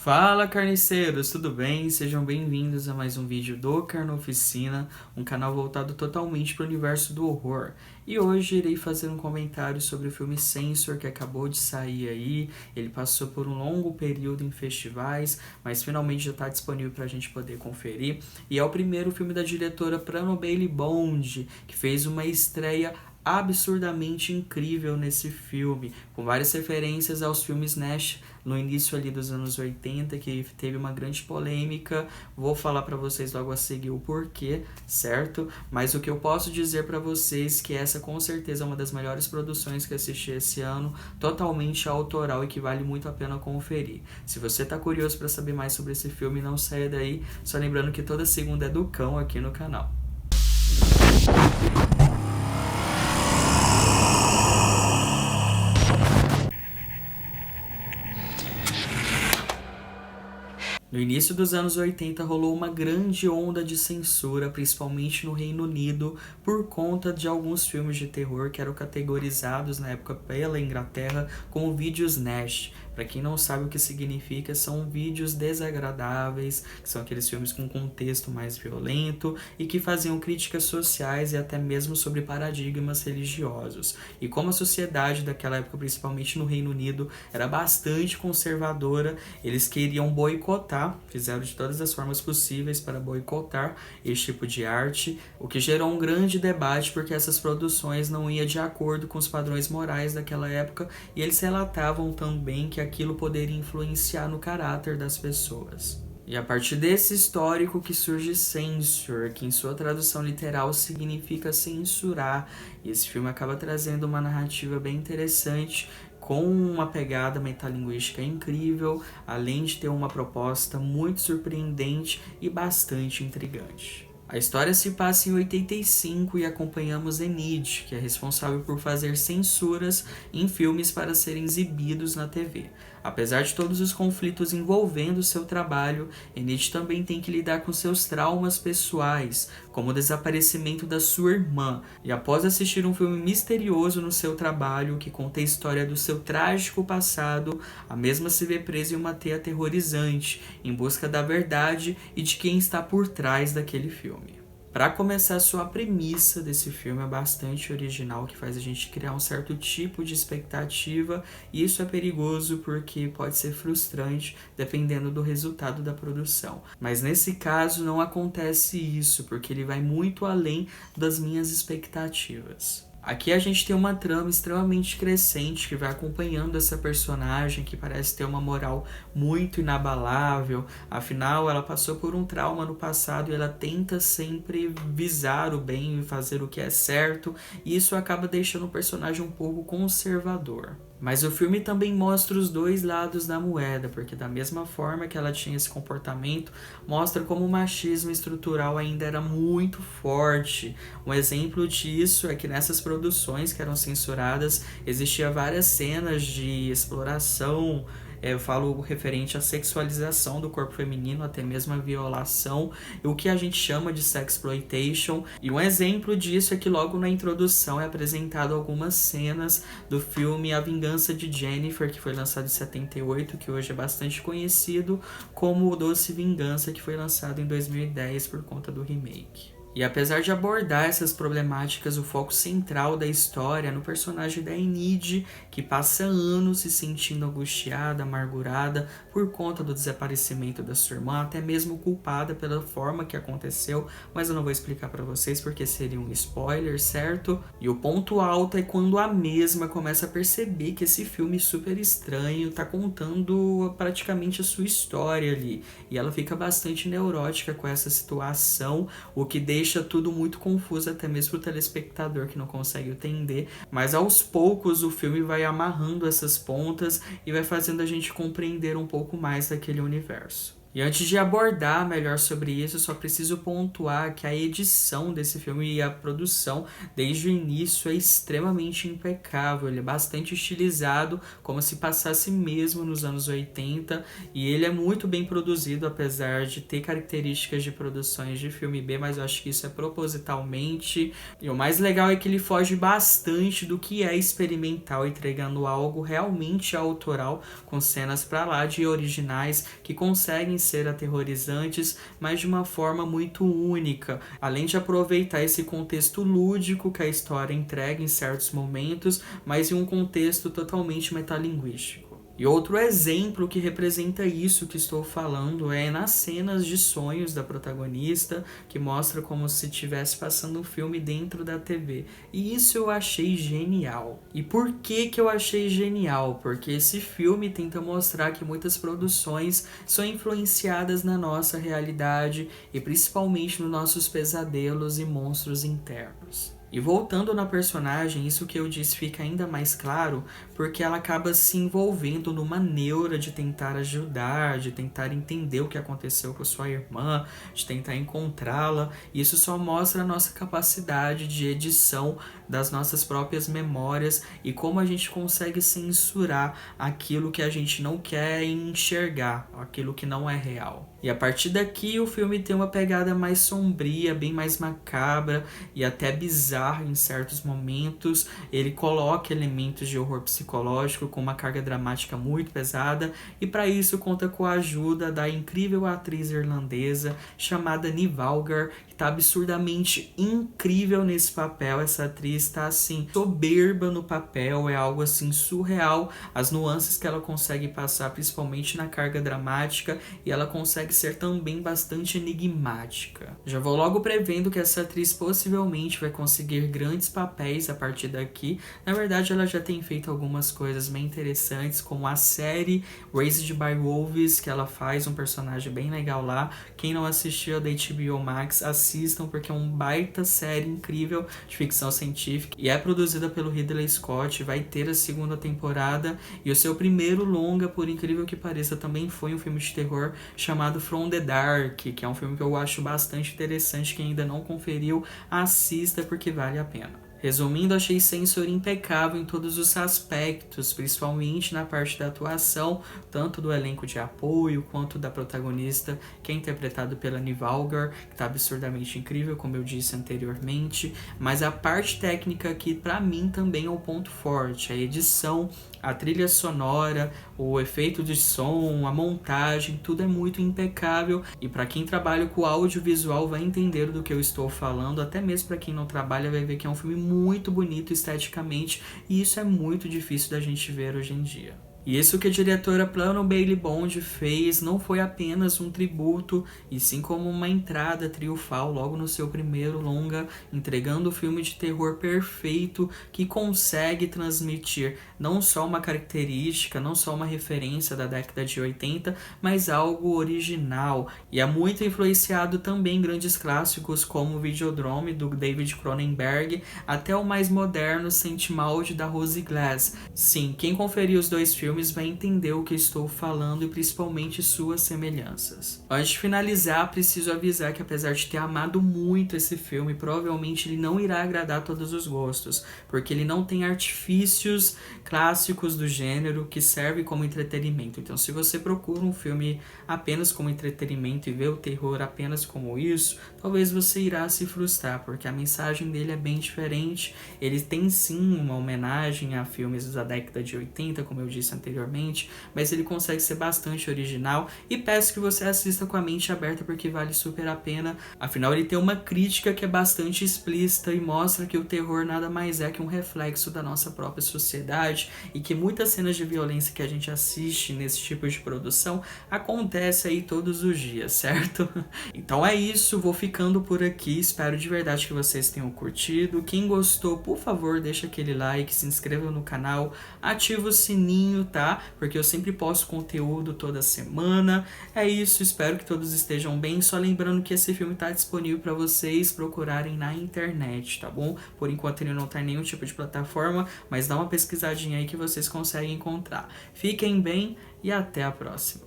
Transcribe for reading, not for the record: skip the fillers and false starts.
Fala, carniceiros, tudo bem? Sejam bem-vindos a mais um vídeo do Carnoficina, um canal voltado totalmente para o universo do horror. E hoje irei fazer um comentário sobre o filme Censor, que acabou de sair aí. Ele passou por um longo período em festivais, mas finalmente já está disponível para a gente poder conferir. E é o primeiro filme da diretora Prano Bailey Bond, que fez uma estreia absurdamente incrível nesse filme, com várias referências aos filmes Nash no início ali dos anos 80, que teve uma grande polêmica. Vou falar para vocês logo a seguir o porquê, certo? Mas o que eu posso dizer para vocês que essa com certeza é uma das melhores produções que assisti esse ano, totalmente autoral e que vale muito a pena conferir. Se você tá curioso para saber mais sobre esse filme, não saia daí, só lembrando que toda segunda é do cão aqui no canal. No início dos anos 80 rolou uma grande onda de censura, principalmente no Reino Unido, por conta de alguns filmes de terror que eram categorizados na época pela Inglaterra como vídeos Nash. Para quem não sabe o que significa, são vídeos desagradáveis, que são aqueles filmes com contexto mais violento e que faziam críticas sociais e até mesmo sobre paradigmas religiosos. E como a sociedade daquela época, principalmente no Reino Unido, era bastante conservadora, eles queriam boicotar, fizeram de todas as formas possíveis para boicotar esse tipo de arte, o que gerou um grande debate porque essas produções não iam de acordo com os padrões morais daquela época e eles relatavam também que aquilo poderia influenciar no caráter das pessoas. E a partir desse histórico que surge Censor, que em sua tradução literal significa censurar, e esse filme acaba trazendo uma narrativa bem interessante, com uma pegada metalinguística incrível, além de ter uma proposta muito surpreendente e bastante intrigante. A história se passa em 85 e acompanhamos Enid, que é responsável por fazer censuras em filmes para serem exibidos na TV. Apesar de todos os conflitos envolvendo seu trabalho, Enid também tem que lidar com seus traumas pessoais, como o desaparecimento da sua irmã, e após assistir um filme misterioso no seu trabalho que conta a história do seu trágico passado, a mesma se vê presa em uma teia aterrorizante, em busca da verdade e de quem está por trás daquele filme. Para começar, sua premissa desse filme é bastante original, que faz a gente criar um certo tipo de expectativa, e isso é perigoso porque pode ser frustrante dependendo do resultado da produção. Mas nesse caso não acontece isso, porque ele vai muito além das minhas expectativas. Aqui a gente tem uma trama extremamente crescente que vai acompanhando essa personagem que parece ter uma moral muito inabalável. Afinal, ela passou por um trauma no passado e ela tenta sempre visar o bem e fazer o que é certo, e isso acaba deixando o personagem um pouco conservador. Mas o filme também mostra os dois lados da moeda, porque da mesma forma que ela tinha esse comportamento, mostra como o machismo estrutural ainda era muito forte. Um exemplo disso é que nessas produções que eram censuradas, existia várias cenas de exploração, eu falo referente à sexualização do corpo feminino, até mesmo a violação, o que a gente chama de sexploitation. E um exemplo disso é que logo na introdução é apresentado algumas cenas do filme A Vingança de Jennifer, que foi lançado em 78, que hoje é bastante conhecido como O Doce Vingança, que foi lançado em 2010 por conta do remake. E apesar de abordar essas problemáticas, o foco central da história é no personagem da Enid, que passa anos se sentindo angustiada, amargurada por conta do desaparecimento da sua irmã, até mesmo culpada pela forma que aconteceu, mas eu não vou explicar para vocês porque seria um spoiler, certo? E o ponto alto é quando a mesma começa a perceber que esse filme super estranho tá contando praticamente a sua história ali, e ela fica bastante neurótica com essa situação, o que deixa tudo muito confuso até mesmo para o telespectador que não consegue entender, mas aos poucos o filme vai amarrando essas pontas e vai fazendo a gente compreender um pouco mais daquele universo. E antes de abordar melhor sobre isso, eu só preciso pontuar que a edição desse filme e a produção, desde o início, é extremamente impecável. Ele é bastante estilizado, como se passasse mesmo nos anos 80, e ele é muito bem produzido, apesar de ter características de produções de filme B, mas eu acho que isso é propositalmente. E o mais legal é que ele foge bastante do que é experimental, entregando algo realmente autoral, com cenas pra lá de originais que conseguem ser aterrorizantes, mas de uma forma muito única, além de aproveitar esse contexto lúdico que a história entrega em certos momentos, mas em um contexto totalmente metalinguístico. E outro exemplo que representa isso que estou falando é nas cenas de sonhos da protagonista, que mostra como se estivesse passando um filme dentro da TV. E isso eu achei genial. E por que eu achei genial? Porque esse filme tenta mostrar que muitas produções são influenciadas na nossa realidade e principalmente nos nossos pesadelos e monstros internos. E voltando na personagem, isso que eu disse fica ainda mais claro porque ela acaba se envolvendo numa neura de tentar ajudar, de tentar entender o que aconteceu com sua irmã, de tentar encontrá-la. Isso só mostra a nossa capacidade de edição das nossas próprias memórias e como a gente consegue censurar aquilo que a gente não quer enxergar, aquilo que não é real. E a partir daqui o filme tem uma pegada mais sombria, bem mais macabra e até bizarra em certos momentos. Ele coloca elementos de horror psicológico com uma carga dramática muito pesada e para isso conta com a ajuda da incrível atriz irlandesa chamada Niamh Valgar, que está absurdamente incrível nesse papel. Essa atriz está assim soberba no papel, é algo assim surreal, as nuances que ela consegue passar, principalmente na carga dramática, e ela consegue ser também bastante enigmática. Já vou logo prevendo que essa atriz possivelmente vai conseguir grandes papéis a partir daqui. Na verdade, ela já tem feito algumas coisas bem interessantes, como a série Raised by Wolves, que ela faz um personagem bem legal lá. Quem não assistiu a da HBO Max, assistam, porque é uma baita série incrível de ficção científica e é produzida pelo Ridley Scott. Vai ter a segunda temporada e o seu primeiro longa, por incrível que pareça, também foi um filme de terror chamado From the Dark, que é um filme que eu acho bastante interessante. Quem ainda não conferiu, assista porque vale a pena. Resumindo, achei Sensor impecável em todos os aspectos, principalmente na parte da atuação, tanto do elenco de apoio quanto da protagonista, que é interpretado pela Niamh Valgar, que está absurdamente incrível, como eu disse anteriormente. Mas a parte técnica aqui, para mim, também é o ponto forte. A edição, a trilha sonora, o efeito de som, a montagem, tudo é muito impecável. E para quem trabalha com audiovisual vai entender do que eu estou falando, até mesmo para quem não trabalha vai ver que é um filme muito bonito esteticamente, e isso é muito difícil da gente ver hoje em dia. E isso que a diretora Plano Bailey Bond fez não foi apenas um tributo, e sim como uma entrada triunfal logo no seu primeiro longa, entregando o filme de terror perfeito que consegue transmitir não só uma característica, não só uma referência da década de 80, mas algo original. E é muito influenciado também em grandes clássicos como o Videodrome, do David Cronenberg, até o mais moderno Saint Maud, da Rose Glass. Sim, quem conferir os dois filmes vai entender o que estou falando e principalmente suas semelhanças. Antes de finalizar, preciso avisar que apesar de ter amado muito esse filme, provavelmente ele não irá agradar a todos os gostos, porque ele não tem artifícios clássicos do gênero que servem como entretenimento. Então, se você procura um filme apenas como entretenimento e vê o terror apenas como isso, talvez você irá se frustrar, porque a mensagem dele é bem diferente. Ele tem sim uma homenagem a filmes da década de 80, como eu disse anteriormente, mas ele consegue ser bastante original e peço que você assista com a mente aberta porque vale super a pena. Afinal, ele tem uma crítica que é bastante explícita e mostra que o terror nada mais é que um reflexo da nossa própria sociedade e que muitas cenas de violência que a gente assiste nesse tipo de produção acontece aí todos os dias, certo? Então é isso, vou ficando por aqui, espero de verdade que vocês tenham curtido. Quem gostou, por favor, deixa aquele like, se inscreva no canal, ativa o sininho, tá? Porque eu sempre posto conteúdo toda semana. É isso, espero que todos estejam bem. Só lembrando que esse filme tá disponível para vocês procurarem na internet, tá bom? Por enquanto ele não tá em nenhum tipo de plataforma, mas dá uma pesquisadinha aí que vocês conseguem encontrar. Fiquem bem e até a próxima.